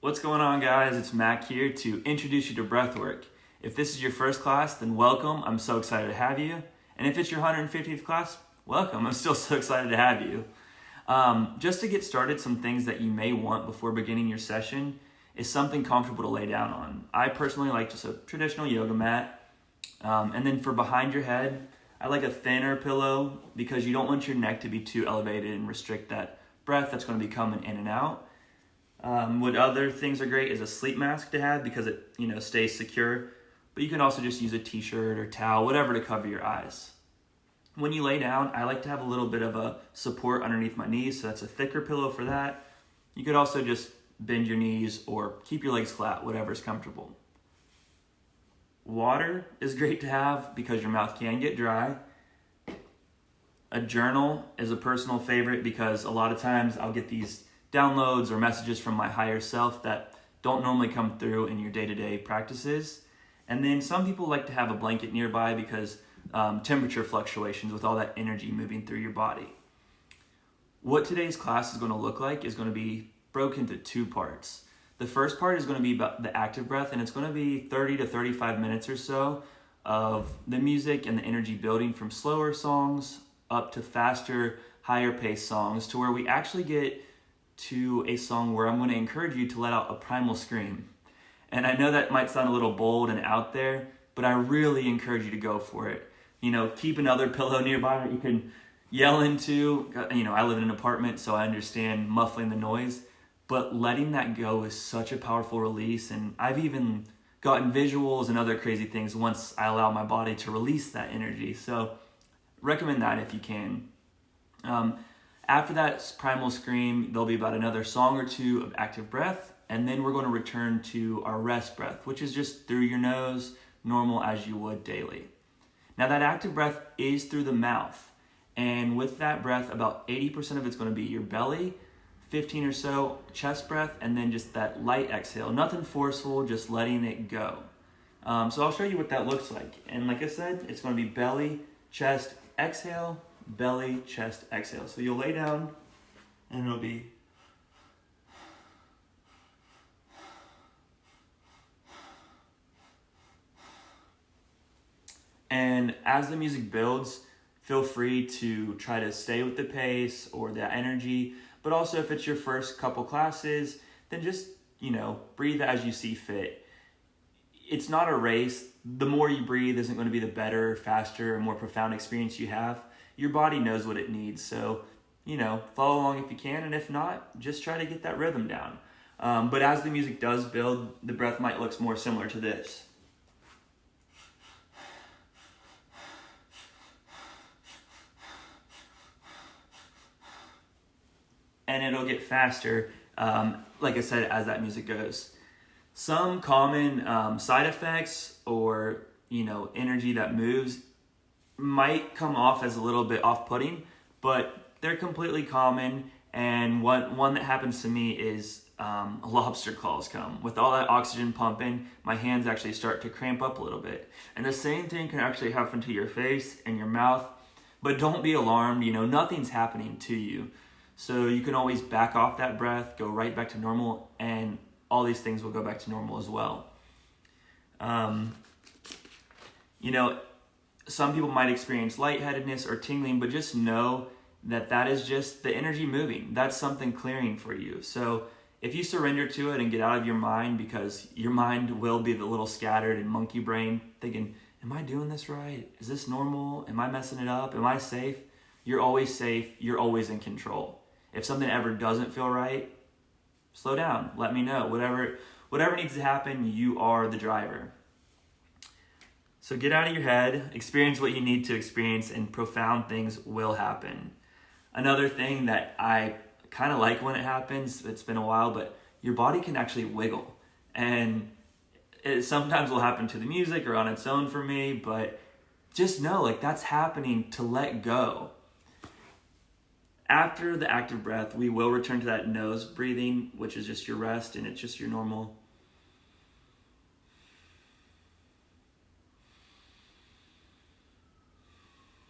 What's going on, guys? It's Mack here to introduce you to Breathwork. If this is your first class, then welcome. I'm so excited to have you. And if it's your 150th class, welcome. I'm still so excited to have you. Just to get started, some things that you may want before beginning your session is something comfortable to lay down on. I personally like just a traditional yoga mat. And then for behind your head, I like a thinner pillow because you don't want your neck to be too elevated and restrict that breath that's going to be coming in and out. What other things are great is a sleep mask to have because it stays secure, but you can also just use a t-shirt or towel, whatever, to cover your eyes. When you lay down, I like to have a little bit of a support underneath my knees, so that's a thicker pillow for that. You could also just bend your knees or keep your legs flat, whatever's comfortable. Water is great to have because your mouth can get dry. A journal is a personal favorite because a lot of times I'll get these downloads or messages from my higher self that don't normally come through in your day-to-day practices. And then some people like to have a blanket nearby because temperature fluctuations with all that energy moving through your body. What today's class is going to look like is going to be broken into two parts. The first part is going to be about the active breath, and it's going to be 30 to 35 minutes or so of the music and the energy building from slower songs up to faster, higher paced songs to where we actually get to a song where I'm going to encourage you to let out a primal scream. And I know that might sound a little bold and out there, but I really encourage you to go for it. Keep another pillow nearby that you can yell into. I live in an apartment, so I understand muffling the noise, but letting that go is such a powerful release. And I've even gotten visuals and other crazy things once I allow my body to release that energy. So recommend that if you can. After that primal scream, there'll be about another song or two of active breath, and then we're going to return to our rest breath, which is just through your nose, normal as you would daily. Now that active breath is through the mouth, and with that breath, about 80% of it's going to be your belly, 15 or so chest breath, and then just that light exhale. Nothing forceful, just letting it go. So I'll show you what that looks like. And like I said, it's going to be belly, chest, exhale, belly, chest, exhale. So you'll lay down and it'll be and as the music builds, feel free to try to stay with the pace or the energy, but also if it's your first couple classes, then just, breathe as you see fit. It's not a race. The more you breathe isn't going to be the better, faster, and more profound experience you have. Your body knows what it needs, so, follow along if you can, and if not, just try to get that rhythm down. But as the music does build, the breath might look more similar to this. And it'll get faster, like I said, as that music goes. Some common side effects or, energy that moves might come off as a little bit off-putting, but they're completely common. And one that happens to me is lobster claws come. With all that oxygen pumping, my hands actually start to cramp up a little bit. And the same thing can actually happen to your face and your mouth, but don't be alarmed. Nothing's happening to you. So you can always back off that breath, go right back to normal, and all these things will go back to normal as well. Some people might experience lightheadedness or tingling, but just know that is just the energy moving. That's something clearing for you. So if you surrender to it and get out of your mind, because your mind will be the little scattered and monkey brain thinking, am I doing this right? Is this normal? Am I messing it up? Am I safe? You're always safe. You're always in control. If something ever doesn't feel right, slow down. Let me know. Whatever needs to happen, you are the driver. So get out of your head, experience what you need to experience, and profound things will happen. Another thing that I kind of like when it happens, it's been a while, but your body can actually wiggle. And it sometimes will happen to the music or on its own for me, but just know that's happening to let go. After the active breath, we will return to that nose breathing, which is just your rest, and it's just your normal.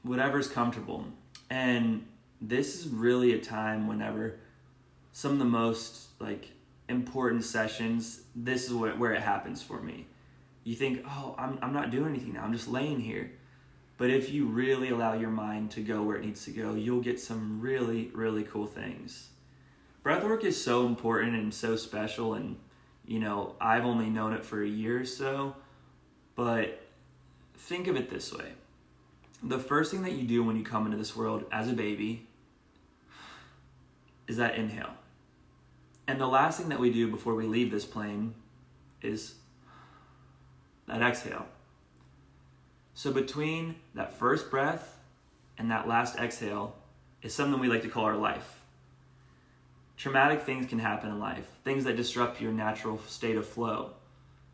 Whatever's comfortable. And this is really a time whenever some of the most important sessions, this is where it happens for me. You think, oh, I'm not doing anything now, I'm just laying here. But if you really allow your mind to go where it needs to go, you'll get some really, really cool things. Breathwork is so important and so special, and I've only known it for a year or so, but think of it this way. The first thing that you do when you come into this world as a baby is that inhale. And the last thing that we do before we leave this plane is that exhale. So between that first breath and that last exhale is something we like to call our life. Traumatic things can happen in life, things that disrupt your natural state of flow.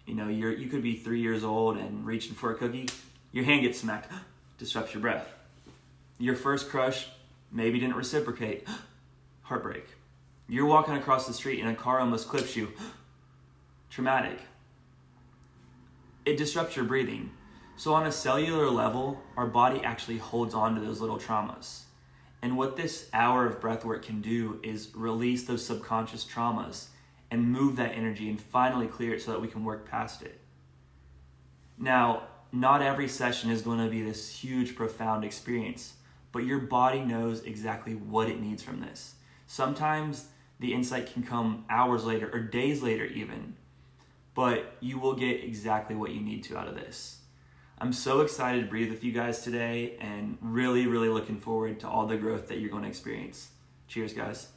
You could be 3 years old and reaching for a cookie, your hand gets smacked, disrupts your breath. Your first crush maybe didn't reciprocate, heartbreak. You're walking across the street and a car almost clips you, traumatic. It disrupts your breathing. So on a cellular level, our body actually holds on to those little traumas. And what this hour of breathwork can do is release those subconscious traumas and move that energy and finally clear it so that we can work past it. Now, not every session is going to be this huge, profound experience, but your body knows exactly what it needs from this. Sometimes the insight can come hours later or days later even, but you will get exactly what you need to out of this. I'm so excited to breathe with you guys today and really, really looking forward to all the growth that you're going to experience. Cheers, guys.